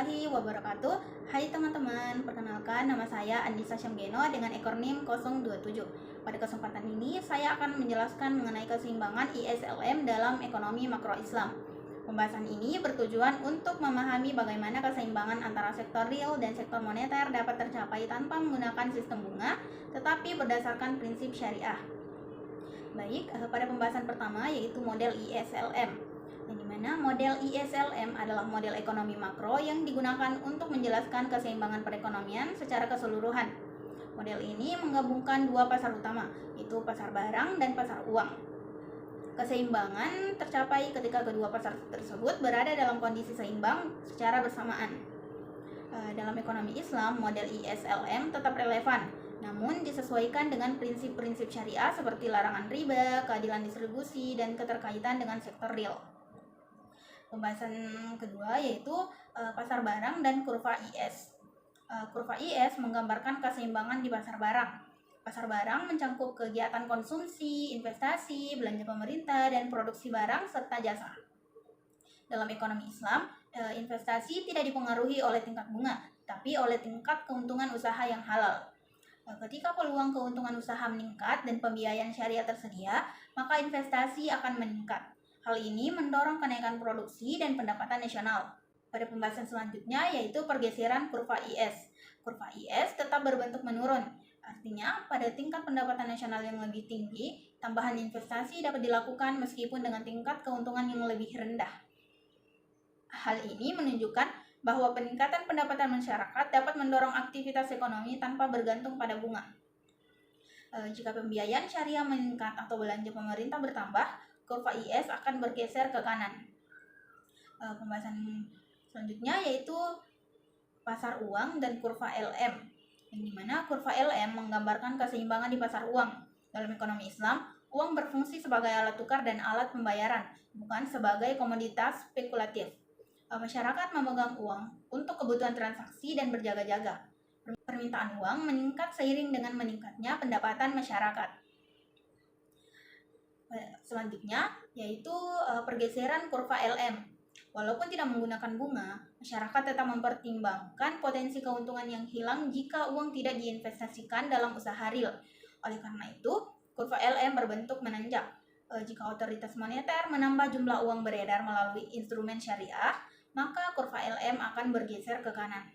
warahmatullahi wabarakatuh. Hai teman-teman, perkenalkan nama saya Andisa Syamgeno dengan ekor NIM 027. Pada kesempatan ini saya akan menjelaskan mengenai keseimbangan ISLM dalam ekonomi makro Islam. Pembahasan ini bertujuan untuk memahami bagaimana keseimbangan antara sektor real dan sektor moneter dapat tercapai tanpa menggunakan sistem bunga, tetapi berdasarkan prinsip syariah. Baik, pada pembahasan pertama yaitu model ISLM. Yang dimana model ISLM adalah model ekonomi makro yang digunakan untuk menjelaskan keseimbangan perekonomian secara keseluruhan. Model ini menggabungkan dua pasar utama, yaitu pasar barang dan pasar uang. Keseimbangan tercapai ketika kedua pasar tersebut berada dalam kondisi seimbang secara bersamaan. Dalam ekonomi Islam, model ISLM tetap relevan, namun disesuaikan dengan prinsip-prinsip syariah seperti larangan riba, keadilan distribusi, dan keterkaitan dengan sektor real. Pembahasan kedua yaitu pasar barang dan kurva IS. Kurva IS menggambarkan keseimbangan di pasar barang. Pasar barang mencakup kegiatan konsumsi, investasi, belanja pemerintah, dan produksi barang serta jasa. Dalam ekonomi Islam, investasi tidak dipengaruhi oleh tingkat bunga, tapi oleh tingkat keuntungan usaha yang halal. Ketika peluang keuntungan usaha meningkat dan pembiayaan syariah tersedia, maka investasi akan meningkat. Hal ini mendorong kenaikan produksi dan pendapatan nasional. Pada pembahasan selanjutnya yaitu pergeseran kurva IS. Kurva IS tetap berbentuk menurun. Artinya, pada tingkat pendapatan nasional yang lebih tinggi, tambahan investasi dapat dilakukan meskipun dengan tingkat keuntungan yang lebih rendah. Hal ini menunjukkan bahwa peningkatan pendapatan masyarakat dapat mendorong aktivitas ekonomi tanpa bergantung pada bunga. Jika pembiayaan syariah meningkat atau belanja pemerintah bertambah, kurva IS akan bergeser ke kanan. Pembahasan selanjutnya yaitu pasar uang dan kurva LM, yang dimana kurva LM menggambarkan keseimbangan di pasar uang. Dalam ekonomi Islam, uang berfungsi sebagai alat tukar dan alat pembayaran, bukan sebagai komoditas spekulatif. Masyarakat memegang uang untuk kebutuhan transaksi dan berjaga-jaga. Permintaan uang meningkat seiring dengan meningkatnya pendapatan masyarakat. Selanjutnya yaitu pergeseran kurva LM. Walaupun tidak menggunakan bunga, masyarakat tetap mempertimbangkan potensi keuntungan yang hilang jika uang tidak diinvestasikan dalam usaha real. Oleh karena itu, kurva LM berbentuk menanjak. Jika otoritas moneter menambah jumlah uang beredar melalui instrumen syariah, maka kurva LM akan bergeser ke kanan.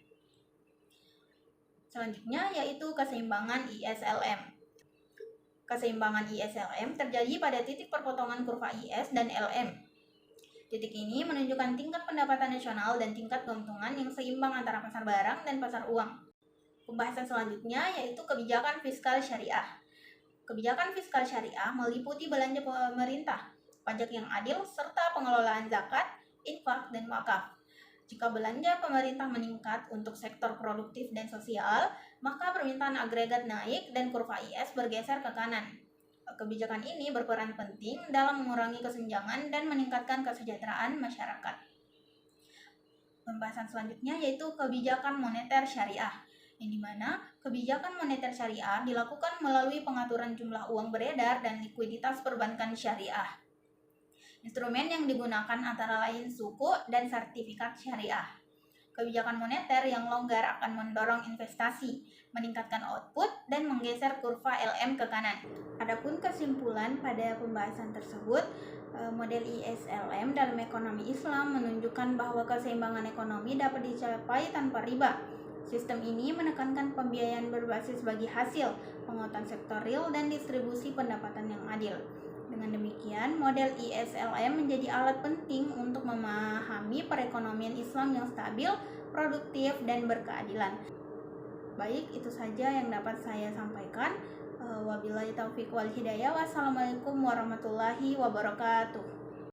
Selanjutnya yaitu keseimbangan ISLM. Keseimbangan ISLM terjadi pada titik perpotongan kurva IS dan LM. Titik ini menunjukkan tingkat pendapatan nasional dan tingkat keuntungan yang seimbang antara pasar barang dan pasar uang. Pembahasan selanjutnya yaitu kebijakan fiskal syariah. Kebijakan fiskal syariah meliputi belanja pemerintah, pajak yang adil, serta pengelolaan zakat, infak, dan wakaf. Jika belanja pemerintah meningkat untuk sektor produktif dan sosial, maka permintaan agregat naik dan kurva IS bergeser ke kanan. Kebijakan ini berperan penting dalam mengurangi kesenjangan dan meningkatkan kesejahteraan masyarakat. Pembahasan selanjutnya yaitu kebijakan moneter syariah, yang dimana kebijakan moneter syariah dilakukan melalui pengaturan jumlah uang beredar dan likuiditas perbankan syariah. Instrumen yang digunakan antara lain suku dan sertifikat syariah. Kebijakan moneter yang longgar akan mendorong investasi, meningkatkan output, dan menggeser kurva LM ke kanan. Adapun kesimpulan pada pembahasan tersebut, model ISLM dalam ekonomi Islam menunjukkan bahwa keseimbangan ekonomi dapat dicapai tanpa riba. Sistem ini menekankan pembiayaan berbasis bagi hasil, penguatan sektor real, dan distribusi pendapatan yang adil. Dengan demikian, model ISLM menjadi alat penting untuk memahami perekonomian Islam yang stabil, produktif, dan berkeadilan. Baik, itu saja yang dapat saya sampaikan. Wabillahi taufiq wal hidayah. Wassalamualaikum warahmatullahi wabarakatuh.